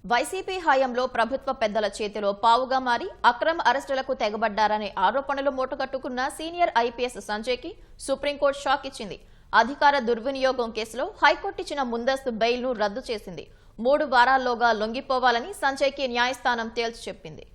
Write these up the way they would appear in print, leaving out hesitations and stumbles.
YCP హయాంలో ప్రభుత్వ పెద్దల చేతిలో పావుగా మారి అక్రమ అరెస్టులకు తెగబడ్డారనే ఆరోపణలు మూటగట్టుకున్న సీనియర్ ఐపీఎస్ సంజయ్కి సుప్రీంకోర్టు షాక్ ఇచ్చింది. అధికార దుర్వినియోగం కేసులో హైకోర్టు ఇచ్చిన ముందస్తు బెయిల్ను రద్దు చేసింది. 3 వారాల్లోగా లొంగిపోవాలని సంజయ్కి న్యాయస్థానం తేల్చి చెప్పింది.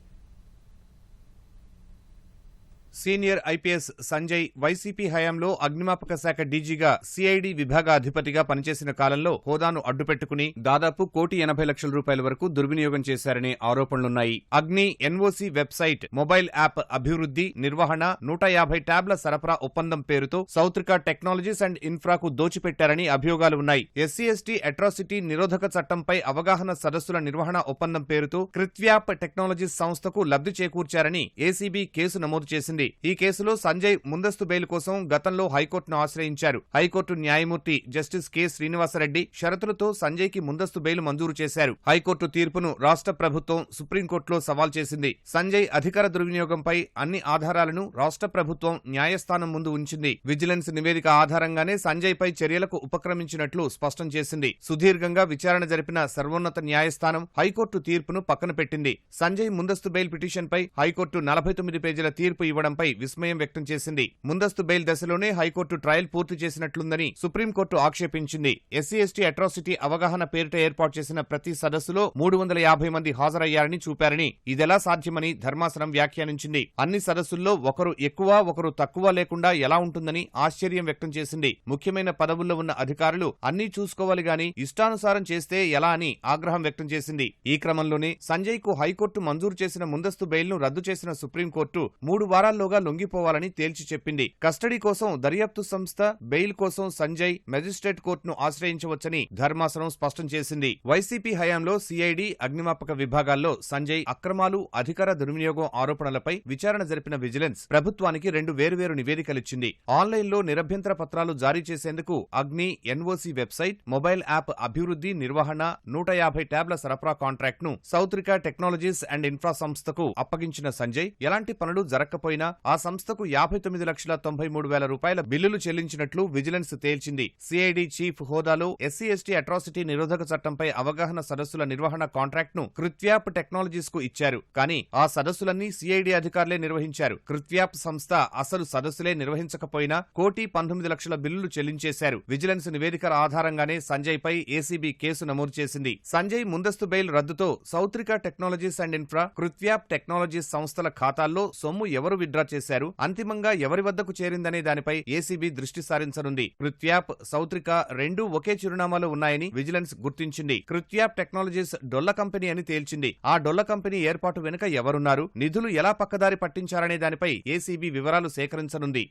సీనియర్ ఐపీఎస్ సంజయ్ వైసీపీ హయాంలో అగ్నిమాపక శాఖ డీజీగా సిఐడి విభాగాధిపతిగా పనిచేసిన కాలంలో హోదాను అడ్డుపెట్టుకుని దాదాపు ₹1,80,00,000 వరకు దుర్వినియోగం చేశారనే ఆరోపణలున్నాయి. అగ్ని ఎన్ఓసీ వెబ్సైట్, మొబైల్ యాప్ అభివృద్ధి, నిర్వహణ, 150 ట్యాబ్ల సరఫరా ఒప్పందం పేరుతో సౌత్రిక టెక్నాలజీస్ అండ్ ఇన్ఫ్రాకు దోచిపెట్టారని అభియోగాలు ఉన్నాయి. ఎస్సీ ఎస్టీ అట్రాసిటీ నిరోధక చట్టంపై అవగాహన సదస్సుల నిర్వహణ ఒప్పందం పేరుతో కృత్వ్యాప్ టెక్నాలజీస్ సంస్థకు లబ్ధి చేకూర్చారని ఏసీబీ కేసు నమోదు చేసింది. ఈ కేసులో సంజయ్ ముందస్తు బెయిల్ కోసం గతంలో హైకోర్టును ఆశ్రయించారు. హైకోర్టు న్యాయమూర్తి జస్టిస్ కె శ్రీనివాసరెడ్డి షరతులతో సంజయ్కి ముందస్తు బెయిల్ మంజూరు చేశారు. హైకోర్టు తీర్పును రాష్ట్ర ప్రభుత్వం సుప్రీంకోర్టులో సవాల్ చేసింది. సంజయ్ అధికార దుర్వినియోగంపై అన్ని ఆధారాలను రాష్ట్ర ప్రభుత్వం న్యాయస్థానం ముందు ఉంచింది. విజిలెన్స్ నివేదిక ఆధారంగానే సంజయ్ పై చర్యలకు ఉపక్రమించినట్లు స్పష్టం చేసింది. సుదీర్ఘంగా విచారణ జరిపిన సర్వోన్నత న్యాయస్థానం హైకోర్టు తీర్పును పక్కన పెట్టింది. సంజయ్ ముందస్తు బెయిల్ పిటిషన్పై హైకోర్టు 49 పేజీల తీర్పు ఇవ్వడంపై విస్మయం వ్యక్తం చేసింది. ముందస్తు బెయిల్ దశలోనే హైకోర్టు ట్రయల్ పూర్తి చేసినట్లుందని సుప్రీంకోర్టు ఆక్షేపించింది. ఎస్సీ ఎస్టీ అట్రాసిటీ అవగాహన పేరిట ఏర్పాటు చేసిన ప్రతి సదస్సులో 350 మంది హాజరయ్యారని చూపారని, ఇదెలా సాధ్యమని ధర్మాసనం వ్యాఖ్యానించింది. అన్ని సదస్సుల్లో ఒకరు ఎక్కువ ఒకరు తక్కువ లేకుండా ఎలా ఉంటుందని ఆశ్చర్యం వ్యక్తం చేసింది. ముఖ్యమైన పదవుల్లో ఉన్న అధికారులు అన్నీ చూసుకోవాలి గాని ఇష్టానుసారం చేస్తే ఎలా అని ఆగ్రహం వ్యక్తం చేసింది. ఈ క్రమంలోనే సంజయ్ కు హైకోర్టు మంజూరు చేసిన ముందస్తు బెయిల్ను రద్దు చేసిన సుప్రీంకోర్టు 3 వారాల్లోగా లొంగిపోవాలని తేల్చి చెప్పింది. కస్టడీ కోసం దర్యాప్తు సంస్థ, బెయిల్ కోసం సంజయ్ మెజిస్ట్రేట్ కోర్టును ఆశ్రయించవచ్చని ధర్మాసనం స్పష్టం చేసింది. వైసీపీ హయాంలో సిఐడి, అగ్నిమాపక విభాగాల్లో సంజయ్ అక్రమాలు, అధికార దుర్వినియోగం ఆరోపణలపై విచారణ జరిపిన విజిలెన్స్ ప్రభుత్వానికి 2 వేర్వేరు నివేదికలిచ్చింది. ఆన్లైన్లో నిరభ్యంతర పత్రాలు జారీ చేసేందుకు అగ్ని ఎన్ఓసీ వెబ్సైట్, మొబైల్ యాప్ అభివృద్ధి, నిర్వహణ, 150 ట్యాబ్ల సరఫరా కాంట్రాక్ట్ ను సౌత్రిక టెక్నాలజీస్ అండ్ ఇన్ఫ్రా సంస్థకు అప్పగించిన సంజయ్ ఎలాంటి పనులు జరగకపోయినా ఆ సంస్థకు ₹59,93,000 బిల్లులు చెల్లించినట్లు విజిలెన్స్ తేల్చింది. సిఐడి చీఫ్ హోదాలో ఎస్సీ ఎస్టీ అట్రాసిటీ నిరోధక చట్టంపై అవగాహన సదస్సుల నిర్వహణ కాంట్రాక్ట్ ను కృత్వ్యాప్ టెక్నాలజీస్ కు ఇచ్చారు. కానీ ఆ సదస్సులన్నీ సిఐడి అధికారులే నిర్వహించారు. కృత్వ్యాప్ సంస్థ అసలు సదస్సులే నిర్వహించకపోయినా ₹1,19,00,000 బిల్లులు చెల్లించేశారు. విజిలెన్స్ నివేదికల ఆధారంగానే సంజయ్ పై ఏసీబీ కేసు నమోదు చేసింది. సంజయ్ ముందస్తు బెయిల్ రద్దుతో సౌత్రిక టెక్నాలజీస్ అండ్ ఇన్ఫ్రా, కృత్వ్యాప్ టెక్నాలజీస్ సంస్థల ఖాతాల్లో సొమ్ము ఎవరు విత్డ్రా చేశారు, అంతిమంగా ఎవరి వద్దకు చేరిందనే దానిపై ఏసీబీ దృష్టి సారించనుంది. కృత్వ్యాప్, సౌత్రిక రెండూ ఒకే చిరునామాలో ఉన్నాయని విజిలెన్స్ గుర్తించింది. కృత్వ్యాప్ టెక్నాలజీస్ డొల్ల కంపెనీ అని తేల్చింది. ఆ డొల్ల కంపెనీ ఏర్పాటు వెనుక ఎవరున్నారు, నిధులు ఎలా పక్కదారి పట్టించారనే దానిపై ఏసీబీ వివరాలు సేకరించనుంది.